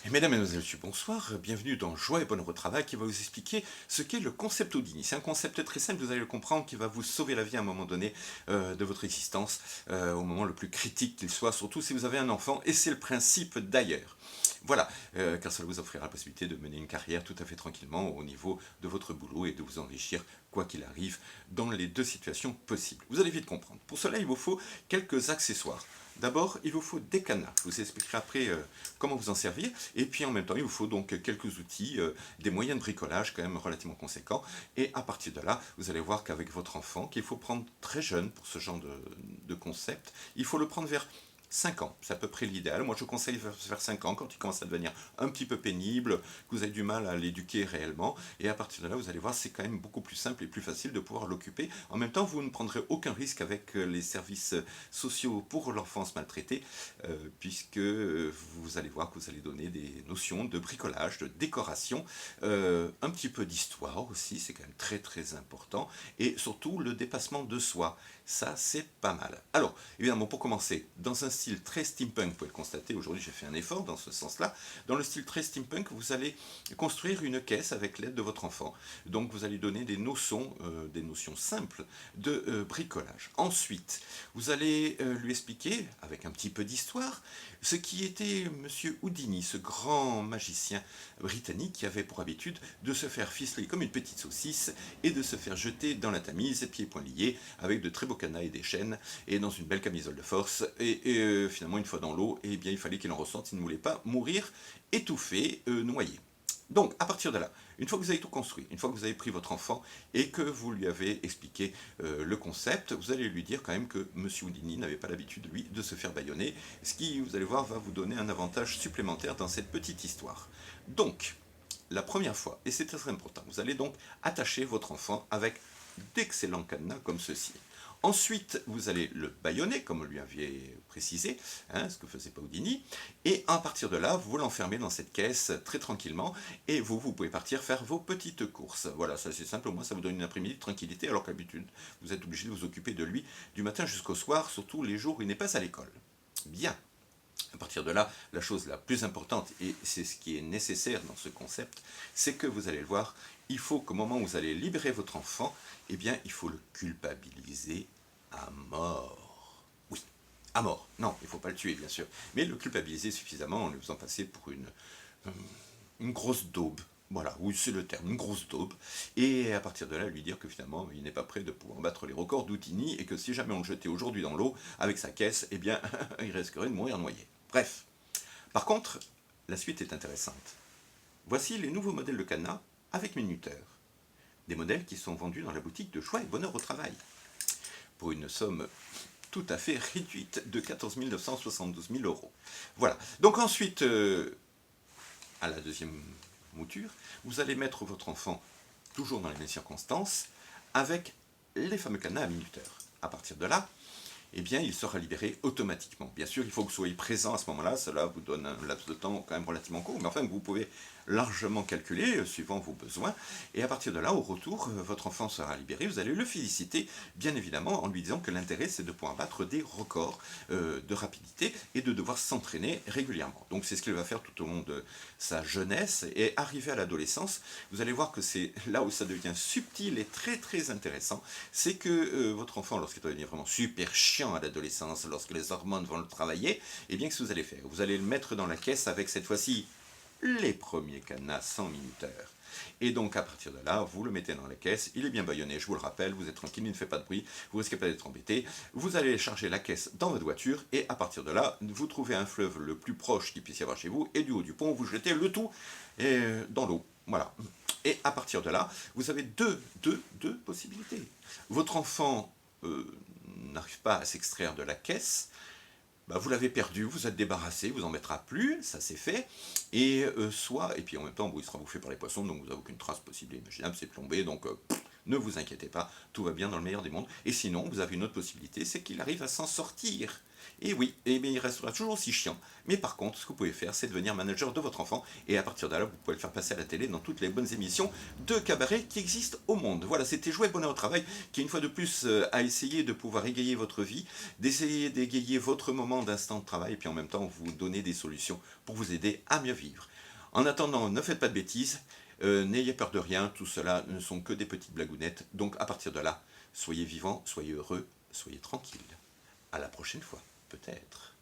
Et mesdames et messieurs, bonsoir, bienvenue dans Joie et Bonheur au Travail qui va vous expliquer ce qu'est le concept Houdini. C'est un concept très simple, vous allez le comprendre, qui va vous sauver la vie à un moment donné de votre existence, au moment le plus critique qu'il soit, surtout si vous avez un enfant, et c'est le principe d'ailleurs. Voilà, car ça vous offrira la possibilité de mener une carrière tout à fait tranquillement au niveau de votre boulot et de vous enrichir quoi qu'il arrive dans les deux situations possibles. Vous allez vite comprendre. Pour cela, il vous faut quelques accessoires. D'abord, il vous faut des cadenas. Je vous expliquerai après comment vous en servir. Et puis en même temps, il vous faut donc quelques outils, des moyens de bricolage quand même relativement conséquents. Et à partir de là, vous allez voir qu'avec votre enfant, qu'il faut prendre très jeune pour ce genre de concept, il faut le prendre vers 5 ans, c'est à peu près l'idéal. Moi, je conseille vers 5 ans, quand il commence à devenir un petit peu pénible, que vous avez du mal à l'éduquer réellement. Et à partir de là, vous allez voir, c'est quand même beaucoup plus simple et plus facile de pouvoir l'occuper. En même temps, vous ne prendrez aucun risque avec les services sociaux pour l'enfance maltraitée, puisque vous allez voir que vous allez donner des notions de bricolage, de décoration, un petit peu d'histoire aussi, c'est quand même très très important, et surtout le dépassement de soi. Ça, c'est pas mal. Alors, évidemment, pour commencer, dans un style très steampunk, vous pouvez le constater, aujourd'hui j'ai fait un effort dans ce sens-là, dans le style très steampunk, vous allez construire une caisse avec l'aide de votre enfant. Donc vous allez donner des notions simples de bricolage. Ensuite, vous allez lui expliquer, avec un petit peu d'histoire, ce qui était Monsieur Houdini, ce grand magicien britannique qui avait pour habitude de se faire ficeler comme une petite saucisse et de se faire jeter dans la Tamise, pieds et poings liés, avec de très beaux cadenas et des chaînes, et dans une belle camisole de force. Et finalement, une fois dans l'eau, eh bien, il fallait qu'il en ressente, il ne voulait pas mourir étouffé, noyé. Donc, à partir de là, une fois que vous avez tout construit, une fois que vous avez pris votre enfant et que vous lui avez expliqué le concept, vous allez lui dire quand même que M. Houdini n'avait pas l'habitude, lui, de se faire bâillonner, ce qui, vous allez voir, va vous donner un avantage supplémentaire dans cette petite histoire. Donc, la première fois, et c'est très important, vous allez donc attacher votre enfant avec d'excellents cadenas comme ceci. Ensuite, vous allez le bâillonner, comme vous lui aviez précisé, hein, ce que faisait pas Houdini, et à partir de là, vous l'enfermez dans cette caisse très tranquillement, et vous pouvez partir faire vos petites courses. Voilà, ça c'est simple, au moins ça vous donne une après-midi de tranquillité, alors qu'habitude, vous êtes obligé de vous occuper de lui du matin jusqu'au soir, surtout les jours où il n'est pas à l'école. Bien. À partir de là, la chose la plus importante, et c'est ce qui est nécessaire dans ce concept, c'est que vous allez le voir, il faut qu'au moment où vous allez libérer votre enfant, eh bien, il faut le culpabiliser à mort. Oui, à mort. Non, il ne faut pas le tuer, bien sûr, mais le culpabiliser suffisamment en le faisant passer pour une grosse daube. Voilà, oui, c'est le terme, une grosse daube. Et à partir de là, lui dire que finalement, il n'est pas prêt de pouvoir battre les records d'Houdini et que si jamais on le jetait aujourd'hui dans l'eau avec sa caisse, eh bien, il risquerait de mourir noyé. Bref. Par contre, la suite est intéressante. Voici les nouveaux modèles de cadenas avec minuteur. Des modèles qui sont vendus dans la boutique de Joie et Bonheur au Travail. Pour une somme tout à fait réduite de 14 972 000 euros. Voilà. Donc ensuite, à la deuxième mouture, vous allez mettre votre enfant, toujours dans les mêmes circonstances, avec les fameux cadenas à minuteur. À partir de là, eh bien, il sera libéré automatiquement. Bien sûr, il faut que vous soyez présent à ce moment-là, cela vous donne un laps de temps quand même relativement court, mais enfin, vous pouvez largement calculer, suivant vos besoins, et à partir de là, au retour, votre enfant sera libéré, vous allez le féliciter, bien évidemment, en lui disant que l'intérêt, c'est de pouvoir battre des records de rapidité et de devoir s'entraîner régulièrement. Donc, c'est ce qu'il va faire tout au long de sa jeunesse, et arrivé à l'adolescence, vous allez voir que c'est là où ça devient subtil et très très intéressant, c'est que votre enfant, lorsqu'il va devenir vraiment super chiant à l'adolescence, lorsque les hormones vont le travailler, eh bien, qu'est-ce que vous allez faire? Vous allez le mettre dans la caisse avec cette fois-ci les premiers cadenas sans minuteur. Et donc, à partir de là, vous le mettez dans la caisse, il est bien bâillonné, je vous le rappelle, vous êtes tranquille, il ne fait pas de bruit, vous risquez pas d'être embêté, vous allez charger la caisse dans votre voiture, et à partir de là, vous trouvez un fleuve le plus proche qu'il puisse y avoir chez vous, et du haut du pont, vous jetez le tout dans l'eau. Voilà. Et à partir de là, vous avez deux possibilités. Votre enfant n'arrive pas à s'extraire de la caisse, bah, vous l'avez perdu, vous êtes débarrassé, vous en mettra plus, ça c'est fait, et et puis en même temps, bon, il sera bouffé par les poissons, donc vous n'avez aucune trace possible et imaginable, c'est plombé, donc ne vous inquiétez pas, tout va bien dans le meilleur des mondes. Et sinon, vous avez une autre possibilité, c'est qu'il arrive à s'en sortir. Et oui, et bien il restera toujours aussi chiant. Mais par contre, ce que vous pouvez faire, c'est devenir manager de votre enfant. Et à partir de là, vous pouvez le faire passer à la télé dans toutes les bonnes émissions de cabaret qui existent au monde. Voilà, c'était Jouet Bonheur au travail qui, une fois de plus, a essayé de pouvoir égayer votre vie, d'essayer d'égayer votre moment d'instant de travail, et puis en même temps vous donner des solutions pour vous aider à mieux vivre. En attendant, ne faites pas de bêtises, n'ayez peur de rien, tout cela ne sont que des petites blagounettes. Donc à partir de là, soyez vivants, soyez heureux, soyez tranquilles. À la prochaine fois, peut-être.